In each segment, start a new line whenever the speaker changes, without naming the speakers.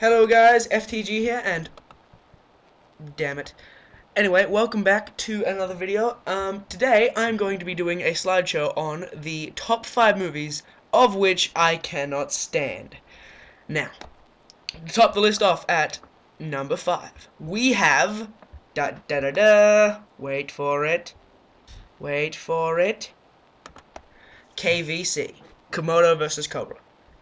Hello guys, FTG here, and damn it. Anyway, welcome back to another video. Today I'm going to be doing a slideshow on the top 5 movies of which I cannot stand. Now, to top the list off at number 5, we have wait for it, KVC, Komodo vs. Cobra.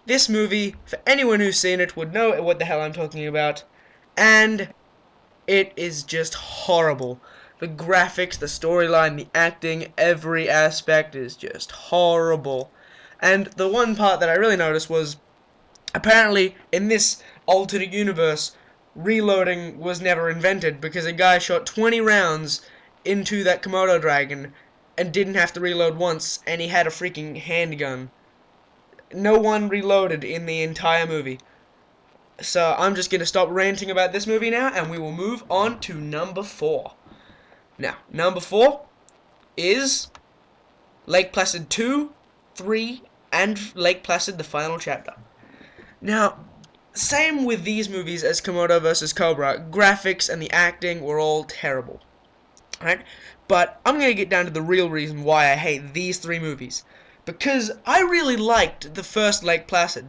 This movie, for anyone who's seen it, would know what the hell I'm talking about, and it is just horrible. The graphics, the storyline, the acting, every aspect is just horrible. And the one part that I really noticed was, apparently, in this alternate universe, reloading was never invented because a guy shot 20 rounds into that Komodo dragon and didn't have to reload once, and he had a freaking handgun. No one reloaded in the entire movie. So I'm just going to stop ranting about this movie now, and we will move on to number 4. Now, number 4 is Lake Placid 2, 3, and Lake Placid: The Final Chapter. Now, same with these movies as Komodo vs. Cobra. Graphics and the acting were all terrible. Right? But I'm going to get down to the real reason why I hate these 3 movies. Because I really liked the first Lake Placid.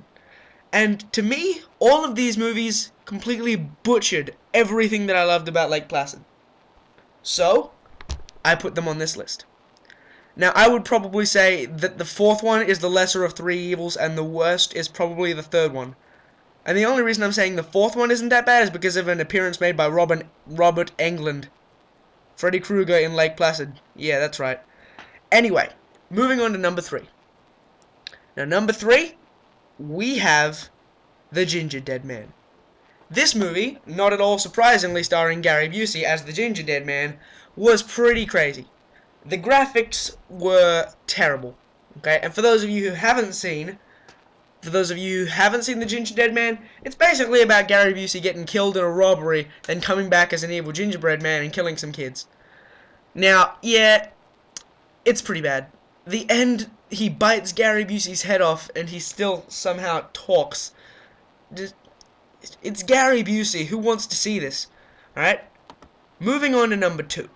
And to me, all of these movies completely butchered everything that I loved about Lake Placid. So, I put them on this list. Now, I would probably say that the 4th one is the lesser of 3 evils, and the worst is probably the 3rd one. And the only reason I'm saying the 4th one isn't that bad is because of an appearance made by Robert Englund. Freddy Krueger in Lake Placid. Yeah, that's right. Anyway, moving on to number 3. Now, number 3, we have The Ginger Dead Man. This movie, not at all surprisingly starring Gary Busey as the Ginger Dead Man, was pretty crazy. The graphics were terrible. Okay, and for those of you who haven't seen The Ginger Dead Man, it's basically about Gary Busey getting killed in a robbery, then coming back as an evil gingerbread man and killing some kids. Now, yeah, it's pretty bad. The end, he bites Gary Busey's head off, and he still somehow talks. It's Gary Busey. Who wants to see this? Alright? Moving on to number 2.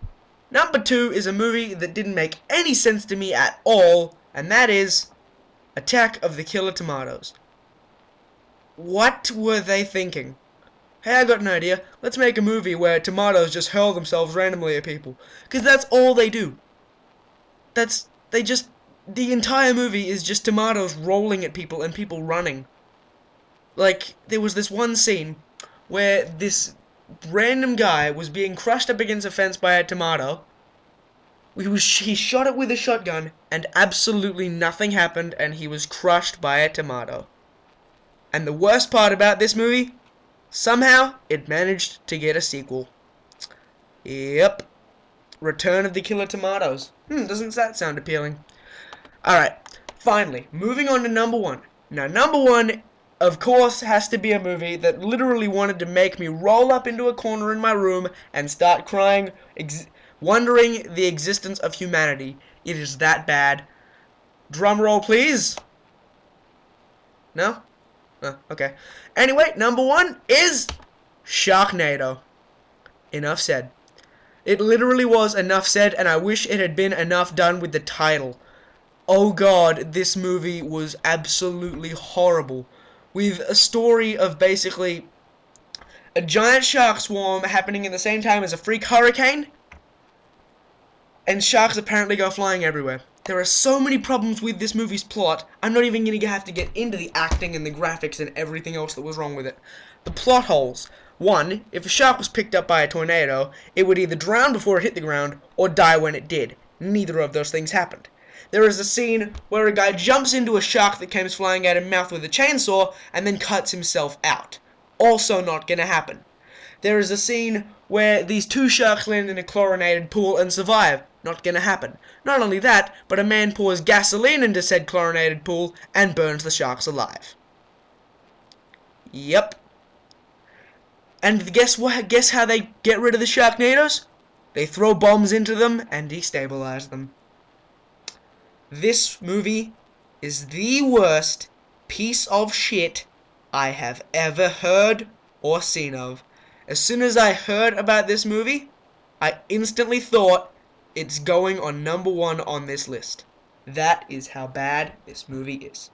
Number 2 is a movie that didn't make any sense to me at all, and that is Attack of the Killer Tomatoes. What were they thinking? Hey, I got an idea. Let's make a movie where tomatoes just hurl themselves randomly at people. Because that's all they do. The entire movie is just tomatoes rolling at people and people running. Like, there was this one scene where this random guy was being crushed up against a fence by a tomato. He shot it with a shotgun, and absolutely nothing happened, and he was crushed by a tomato. And the worst part about this movie, somehow it managed to get a sequel. Yep. Return of the Killer Tomatoes. Doesn't that sound appealing? Alright, finally, moving on to number 1. Now, number 1, of course, has to be a movie that literally wanted to make me roll up into a corner in my room and start crying, wondering the existence of humanity. It is that bad. Drum roll, please. No? Oh, okay. Anyway, number 1 is Sharknado. Enough said. It literally was enough said, and I wish it had been enough done with the title. Oh god, this movie was absolutely horrible. With a story of basically a giant shark swarm happening at the same time as a freak hurricane, and sharks apparently go flying everywhere. There are so many problems with this movie's plot, I'm not even going to have to get into the acting and the graphics and everything else that was wrong with it. The plot holes. 1, if a shark was picked up by a tornado, it would either drown before it hit the ground, or die when it did. Neither of those things happened. There is a scene where a guy jumps into a shark that comes flying at his mouth with a chainsaw, and then cuts himself out. Also not gonna happen. There is a scene where these 2 sharks land in a chlorinated pool and survive. Not gonna happen. Not only that, but a man pours gasoline into said chlorinated pool and burns the sharks alive. Yep. And guess what? Guess how they get rid of the Sharknadoes? They throw bombs into them and destabilize them. This movie is the worst piece of shit I have ever heard or seen of. As soon as I heard about this movie, I instantly thought it's going on #1 on this list. That is how bad this movie is.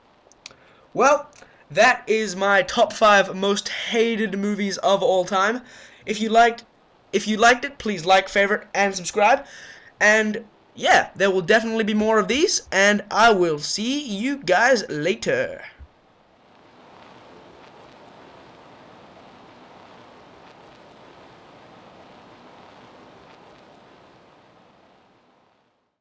Well, that is my top 5 most hated movies of all time. If you liked it, please like, favorite, and subscribe. And yeah, there will definitely be more of these, and I will see you guys later.